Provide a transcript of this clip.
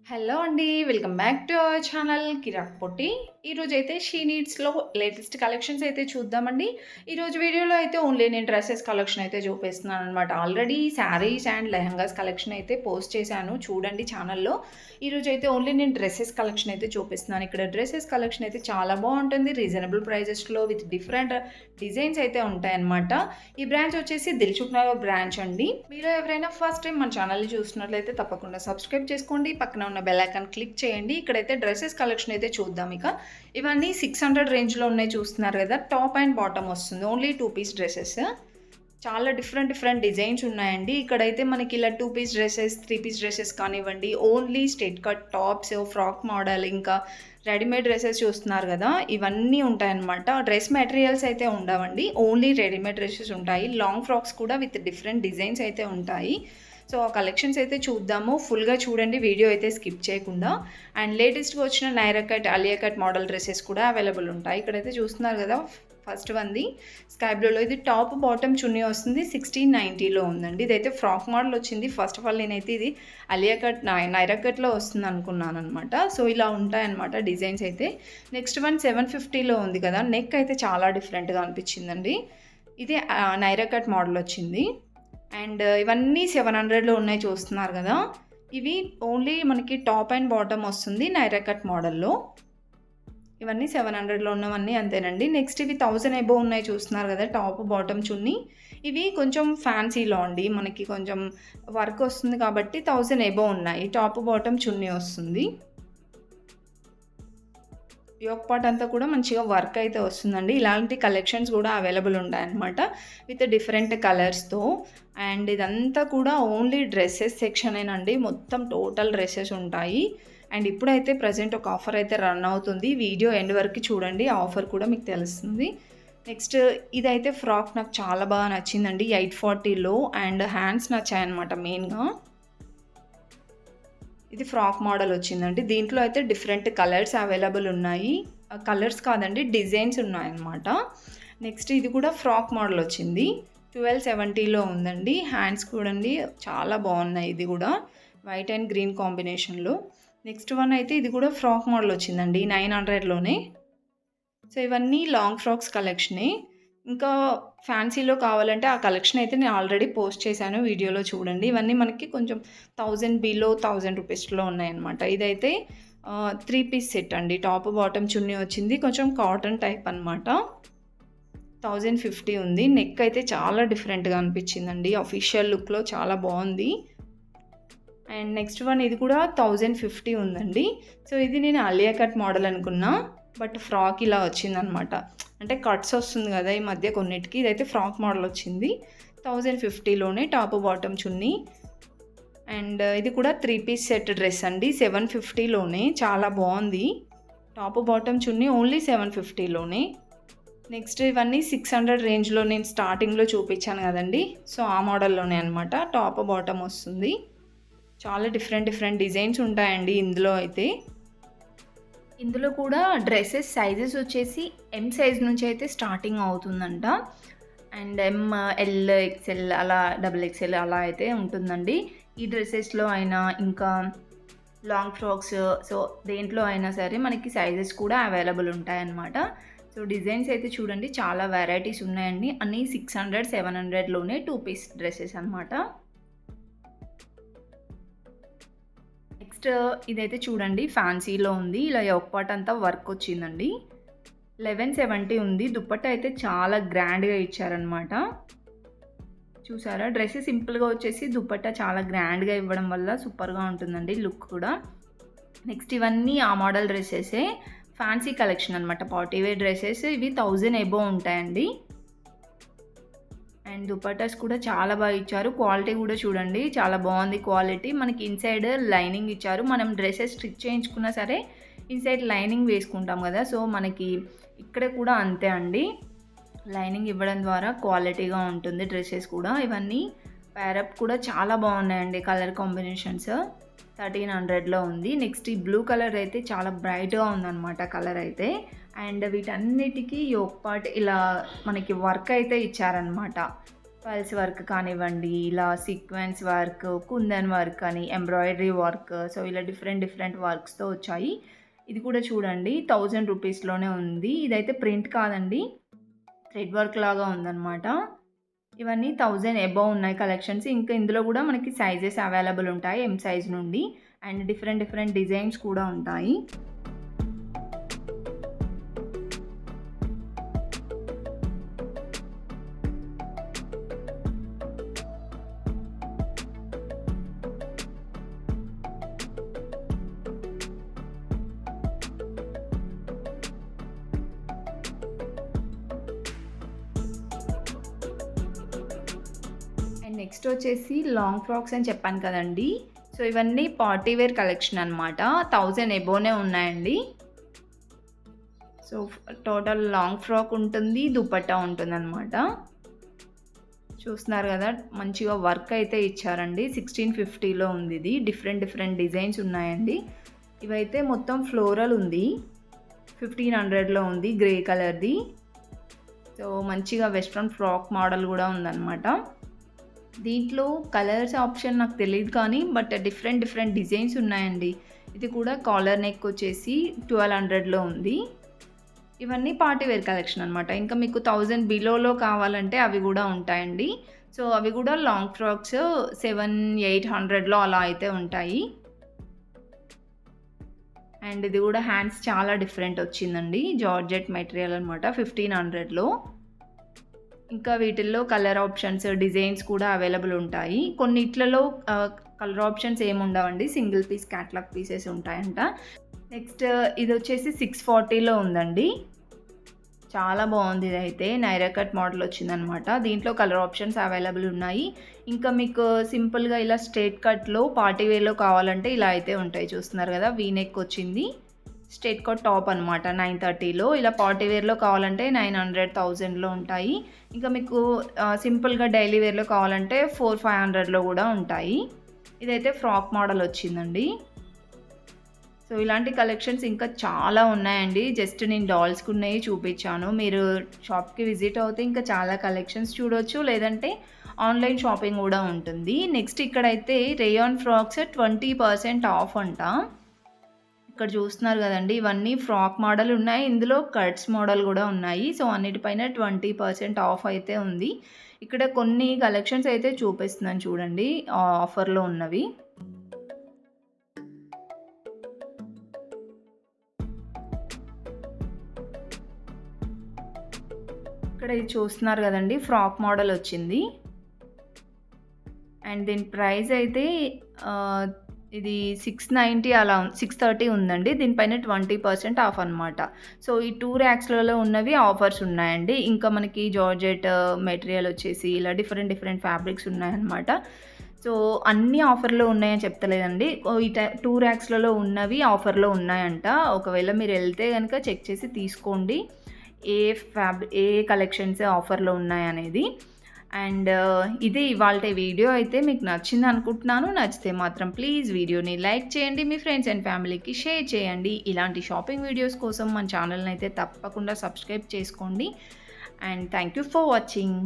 Hello అండి. Welcome back to our channel Kiraak Potti. ఈరోజైతే she నీడ్స్‌లో latest collections అయితే చూద్దామండి. ఈరోజు వీడియోలో అయితే ఓన్లీ నేను డ్రెసెస్ కలెక్షన్ అయితే చూపిస్తున్నాననమాట. Already saris and lehengas collection అయితే పోస్ట్ చేశాను చూడండి ఛానల్‌లో. ఈరోజైతే ఓన్లీ నేను డ్రెసెస్ కలెక్షన్ అయితే చూపిస్తున్నాను. ఇక్కడ డ్రెసెస్ కలెక్షన్ అయితే చాలా బావుంటుంది. రీజనబుల్ ప్రైజెస్‌లో విత్ డిఫరెంట్ డిజైన్స్ అయితే ఉంటాయన్నమాట. ఈ బ్రాంచ్ వచ్చేసి దిల్‌సుఖ్ నగర్ బ్రాంచ్ అండి. మీరు ఎవరైనా ఫస్ట్ టైం మన ఛానల్‌ని చూస్తున్నట్లయితే తప్పకుండా సబ్స్క్రైబ్ చేసుకోండి. పక్కన ఉన్న బెల్ ఐకాన్ క్లిక్ చేయండి. ఇక్కడైతే డ్రెసెస్ కలెక్షన్ అయితే చూద్దాం ఇక. ఇవన్నీ 600 రేంజ్‌లో ఉన్నాయి చూస్తున్నారు కదా! టాప్ అండ్ బాటమ్ వస్తుంది. Only 2 piece dresses. చాలా డిఫరెంట్ డిజైన్స్ ఉన్నాయండి. ఇక్కడైతే మనకి ఇలా 2 పీస్ డ్రెసెస్, 3 పీస్ డ్రెసెస్ కానివ్వండి, only straight cut tops, frock model ఇంకా రెడీమేడ్ డ్రెసెస్ చూస్తున్నారు కదా! ఇవన్నీ ఉంటాయన్నమాట. డ్రెస్ మెటీరియల్స్ అయితే ఉండవండి. ఓన్లీ రెడీమేడ్ డ్రెసెస్ ఉంటాయి. లాంగ్ ఫ్రాక్స్ కూడా విత్ డిఫరెంట్ డిజైన్స్ అయితే ఉంటాయి. సో ఆ కలెక్షన్స్ అయితే చూద్దాము. ఫుల్‌గా చూడండి వీడియో అయితే స్కిప్ చేయకుండా. అండ్ లేటెస్ట్‌గా వచ్చిన Naira cut, Alia cut model dresses కూడా అవైలబుల్ ఉంటాయి. ఇక్కడైతే చూస్తున్నారు కదా! ఫస్ట్ వన్‌ది స్కై బ్లూలో ఇది టాప్ బాటమ్ చున్నీ వస్తుంది. 1690లో ఉందండి. ఇదైతే ఫ్రాక్ మోడల్ వచ్చింది. ఫస్ట్ ఆఫ్ ఆల్ నేనైతే ఇది ఆలియా కట్ నైరా కట్‌లో వస్తుంది అనుకున్నాననమాట. సో ఇలా ఉంటాయన్నమాట డిజైన్స్ అయితే. నెక్స్ట్ వన్ 750లో ఉంది కదా! నెక్ అయితే చాలా డిఫరెంట్‌గా అనిపించిందండి. ఇది నైరా కట్ మోడల్ వచ్చింది. అండ్ ఇవన్నీ 700లో ఉన్నాయి చూస్తున్నారు కదా! ఇవి ఓన్లీ మనకి టాప్ అండ్ బాటమ్ వస్తుంది నైరా కట్ మోడల్‌లో. ఇవన్నీ 700లో ఉన్నవన్నీ అంతేనండి. నెక్స్ట్ ఇవి 1000 అబోవ్ ఉన్నాయి చూస్తున్నారు కదా! టాప్ బాటమ్ చున్నీ. ఇవి కొంచెం ఫ్యాన్సీలో అండి. మనకి కొంచెం వర్క్ వస్తుంది కాబట్టి 1000 అబోవ్ ఉన్నాయి. టాప్ బాటమ్ చున్నీ వస్తుంది. యోక్ పార్ట్ అంతా కూడా మంచిగా వర్క్ అయితే వస్తుందండి. ఇలాంటి కలెక్షన్స్ కూడా అవైలబుల్ ఉంటాయన్నమాట. విత్ డిఫరెంట్ కలర్స్‌తో. అండ్ ఇదంతా కూడా ఓన్లీ డ్రెసెస్ సెక్షనేనండి. మొత్తం టోటల్ డ్రెసెస్ ఉంటాయి. అండ్ ఇప్పుడైతే ప్రెజెంట్ ఒక ఆఫర్ అయితే రన్ అవుతుంది. వీడియో ఎండ్ వరకు చూడండి. ఆ ఆఫర్ కూడా మీకు తెలుస్తుంది. నెక్స్ట్ ఇదైతే ఫ్రాక్ నాకు చాలా బాగా నచ్చిందండి. 840లో అండ్ హ్యాండ్స్ నచ్చాయన్నమాట మెయిన్‌గా. ఇది ఫ్రాక్ మోడల్ వచ్చిందండి. దీంట్లో అయితే డిఫరెంట్ కలర్స్ అవైలబుల్ ఉన్నాయి. కలర్స్ కాదండి డిజైన్స్ ఉన్నాయన్నమాట. నెక్స్ట్ ఇది కూడా ఫ్రాక్ మోడల్ వచ్చింది. 1270లో ఉందండి. హ్యాండ్స్ చూడండి చాలా బాగున్నాయి. ఇది కూడా వైట్ అండ్ గ్రీన్ కాంబినేషన్లో. నెక్స్ట్ వన్ అయితే ఇది కూడా ఫ్రాక్ మోడల్ వచ్చిందండి 900లోనే. సో ఇవన్నీ లాంగ్ ఫ్రాక్స్ కలెక్షనే. ఇంకా ఫ్యాన్సీలో కావాలంటే ఆ కలెక్షన్ అయితే నేను ఆల్రెడీ పోస్ట్ చేశాను. వీడియోలో చూడండి. ఇవన్నీ మనకి కొంచెం 1000 బిలో 1000 రూపీస్‌లో ఉన్నాయన్నమాట. ఇదైతే 3 పీస్ సెట్ అండి. టాప్ బాటమ్ చున్నీ వచ్చింది. కొంచెం కాటన్ టైప్ అనమాట. 1050 ఉంది. నెక్ అయితే చాలా డిఫరెంట్‌గా అనిపించిందండి. అఫీషియల్ లుక్‌లో చాలా బాగుంది. అండ్ నెక్స్ట్ వన్ ఇది కూడా 1050 ఉందండి. సో ఇది నేను ఆలియా కట్ మోడల్ అనుకున్నా. బట్ ఫ్రాక్ ఇలా వచ్చిందనమాట. అంటే కట్స్ వస్తుంది కదా ఈ మధ్య కొన్నిటికి. ఇదైతే ఫ్రాక్ మోడల్ వచ్చింది. 1050లోనే టాప్ బాటమ్ చున్నీ. అండ్ ఇది కూడా 3 పీస్ సెట్ డ్రెస్ అండి. 750లోనే చాలా బాగుంది. టాప్ బాటమ్ చున్నీ ఓన్లీ 750లోనే. నెక్స్ట్ ఇవన్నీ 600 రేంజ్లో నేను స్టార్టింగ్లో చూపించాను కదండి. సో ఆ మోడల్లోనే అనమాట. టాప్ బాటమ్ వస్తుంది. చాలా డిఫరెంట్ డిజైన్స్ ఉంటాయండి ఇందులో అయితే. ఇందులో కూడా డ్రెసెస్ సైజెస్ వచ్చేసి ఎం సైజ్ నుంచి అయితే స్టార్టింగ్ అవుతుందంట. అండ్ ఎం, ఎల్, ఎక్స్ఎల్ అలా డబుల్ ఎక్స్ఎల్ అలా అయితే ఉంటుందండి. ఈ డ్రెసెస్లో అయినా ఇంకా లాంగ్ ఫ్రాక్స్ సో దేంట్లో అయినా సరే మనకి సైజెస్ కూడా అవైలబుల్ ఉంటాయన్నమాట. సో డిజైన్స్ అయితే చూడండి చాలా వెరైటీస్ ఉన్నాయండి. అన్నీ 600, 700లోనే 2 పీస్ డ్రెసెస్ అనమాట. నెక్స్ట్ ఇదైతే చూడండి ఫ్యాన్సీలో ఉంది. ఇలా యోక్ పార్ట్ అంతా వర్క్ వచ్చిందండి. 1170 ఉంది. దుపట్టా అయితే చాలా గ్రాండ్‌గా ఇచ్చారనమాట. చూసారా? డ్రెస్ సింపుల్‌గా వచ్చేసి దుపట్టా చాలా గ్రాండ్‌గా ఇవ్వడం వల్ల సూపర్‌గా ఉంటుందండి లుక్ కూడా. నెక్స్ట్ ఇవన్నీ ఆ మోడల్ డ్రెసెసే. ఫ్యాన్సీ కలెక్షన్ అనమాట. పార్టీ వేర్ డ్రెసెస్ ఇవి 1000 అబోవ్ ఉంటాయండి. అండ్ దుపట్టాస్ కూడా చాలా బాగా ఇచ్చారు. క్వాలిటీ కూడా చూడండి చాలా బాగుంది క్వాలిటీ. మనకి ఇన్సైడ్ లైనింగ్ ఇచ్చారు. మనం డ్రెసెస్ స్టిచ్ చేయించుకున్నా సరే ఇన్సైడ్ లైనింగ్ వేసుకుంటాం కదా! సో మనకి ఇక్కడ కూడా అంతే అండి. లైనింగ్ ఇవ్వడం ద్వారా క్వాలిటీగా ఉంటుంది డ్రెసెస్ కూడా. ఇవన్నీ ప్యారప్ కూడా చాలా బాగున్నాయండి. కలర్ కాంబినేషన్స్ 1300లో ఉంది. నెక్స్ట్ ఈ బ్లూ కలర్ అయితే చాలా బ్రైట్‌గా ఉందన్నమాట కలర్ అయితే. అండ్ వీటన్నిటికీ యోక్ పార్ట్ ఇలా మనకి వర్క్ అయితే ఇచ్చారనమాట. పల్స్ వర్క్ కానివ్వండి, ఇలా సీక్వెన్స్ వర్క్, కుందన్ వర్క్ అని, ఎంబ్రాయిడరీ వర్క్, సో ఇలా డిఫరెంట్ డిఫరెంట్ వర్క్స్తో వచ్చాయి. ఇది కూడా చూడండి 1000 రూపీస్లోనే ఉంది. ఇదైతే ప్రింట్ కాదండి, థ్రెడ్ వర్క్ లాగా ఉందన్నమాట. ఇవన్నీ 1000 అబోవ్ ఉన్నాయి కలెక్షన్స్. ఇంకా ఇందులో కూడా మనకి సైజెస్ అవైలబుల్ ఉంటాయి, ఎం సైజ్ నుండి, అండ్ డిఫరెంట్ డిఫరెంట్ డిజైన్స్ కూడా ఉంటాయి. అండ్ నెక్స్ట్ వచ్చేసి లాంగ్ ఫ్రాక్స్ అని చెప్పాను కదండి. సో ఇవన్నీ పార్టీ వేర్ కలెక్షన్ అనమాట. 1000 అబోనే ఉన్నాయండి. సో టోటల్ లాంగ్ ఫ్రాక్ ఉంటుంది, దుపట్టా ఉంటుందన్నమాట. చూస్తున్నారు కదా, మంచిగా వర్క్ అయితే ఇచ్చారండి. 1650లో ఉంది ఇది. డిఫరెంట్ డిఫరెంట్ డిజైన్స్ ఉన్నాయండి. ఇవైతే మొత్తం ఫ్లోరల్ ఉంది, 1500లో ఉంది, గ్రే కలర్ది. సో మంచిగా వెస్ట్రన్ ఫ్రాక్ మోడల్ కూడా ఉందన్నమాట. దీంట్లో కలర్స్ ఆప్షన్ నాకు తెలియదు కానీ బట్ డిఫరెంట్ డిఫరెంట్ డిజైన్స్ ఉన్నాయండి. ఇది కూడా కాలర్ నెక్ వచ్చేసి 1200లో ఉంది. ఇవన్నీ పార్టీ వేర్ కలెక్షన్ అనమాట. ఇంకా మీకు 1000 బిలోలో కావాలంటే అవి కూడా ఉంటాయండి. సో అవి కూడా లాంగ్ ఫ్రాక్స్ 700-800లో అలా అయితే ఉంటాయి. అండ్ ఇది కూడా హ్యాండ్స్ చాలా డిఫరెంట్ వచ్చిందండి, జార్జెట్ మెటీరియల్ అనమాట, 1500లో. ఇంకా వీటిల్లో కలర్ ఆప్షన్స్, డిజైన్స్ కూడా అవైలబుల్ ఉంటాయి. కొన్నిట్లలో కలర్ ఆప్షన్స్ ఏమి ఉండవండి, సింగిల్ పీస్ క్యాట్లాగ్ పీసెస్ ఉంటాయంట. నెక్స్ట్ ఇది వచ్చేసి 640లో ఉందండి. చాలా బాగుంది. ఇది అయితే నైరా కట్ మోడల్ వచ్చిందనమాట. దీంట్లో కలర్ ఆప్షన్స్ అవైలబుల్ ఉన్నాయి. ఇంకా మీకు సింపుల్గా ఇలా స్ట్రేట్ కట్లో పార్టీ వేర్లో కావాలంటే ఇలా అయితే ఉంటాయి. చూస్తున్నారు కదా, వీ నెక్ వచ్చింది, స్ట్రేట్ కట్ టాప్ అనమాట, 930లో. ఇలా పార్టీ వేర్లో కావాలంటే 900-1000లో ఉంటాయి. ఇంకా మీకు సింపుల్గా డైలీ వేర్లో కావాలంటే 400-500లో కూడా ఉంటాయి. ఇదైతే ఫ్రాక్ మోడల్ వచ్చిందండి. సో ఇలాంటి కలెక్షన్స్ ఇంకా చాలా ఉన్నాయండి. జస్ట్ నేను డాల్స్కి ఉన్నాయి చూపించాను. మీరు షాప్కి విజిట్ అవుతే ఇంకా చాలా కలెక్షన్స్ చూడవచ్చు, లేదంటే ఆన్లైన్ షాపింగ్ కూడా ఉంటుంది. నెక్స్ట్ ఇక్కడైతే రేయాన్ ఫ్రాక్స్ 20% ఆఫ్ అంట. ఇక్కడ చూస్తున్నారు కదండి, ఇవన్నీ ఫ్రాక్ మోడల్ ఉన్నాయి, ఇందులో కట్స్ మోడల్ కూడా ఉన్నాయి. సో అన్నిటిపైన 20% ఆఫ్ అయితే ఉంది. ఇక్కడ కొన్ని కలెక్షన్స్ అయితే చూపిస్తున్నాను చూడండి, ఆఫర్లో ఉన్నవి. ఇక్కడ ఇది చూస్తున్నారు కదండి, ఫ్రాక్ మోడల్ వచ్చింది. అండ్ దీని ప్రైస్ అయితే ఇది 690 అలా 630 ఉందండి. దీనిపైన 20% ఆఫ్ అనమాట. సో ఈ 2 ర్యాక్స్లలో ఉన్నవి ఆఫర్స్ ఉన్నాయండి. ఇంకా మనకి జార్జెట్ మెటీరియల్ వచ్చేసి ఇలా డిఫరెంట్ డిఫరెంట్ ఫ్యాబ్రిక్స్ ఉన్నాయన్నమాట. సో అన్నీ ఆఫర్లో ఉన్నాయని చెప్తలేదండి, ఈ 2 ర్యాక్స్లలో ఉన్నవి ఆఫర్లో ఉన్నాయంట. ఒకవేళ మీరు వెళ్తే కనుక చెక్ చేసి తీసుకోండి ఏ కలెక్షన్స్ ఆఫర్లో ఉన్నాయనేది. అండ్ ఇది ఇవాళ వీడియో అయితే మీకు నచ్చింది అనుకుంటున్నాను. నచ్చితే మాత్రం ప్లీజ్ వీడియోని లైక్ చేయండి, మీ ఫ్రెండ్స్ అండ్ ఫ్యామిలీకి షేర్ చేయండి. ఇలాంటి షాపింగ్ వీడియోస్ కోసం మన ఛానల్ని అయితే తప్పకుండా సబ్స్క్రైబ్ చేసుకోండి. And thank you for watching.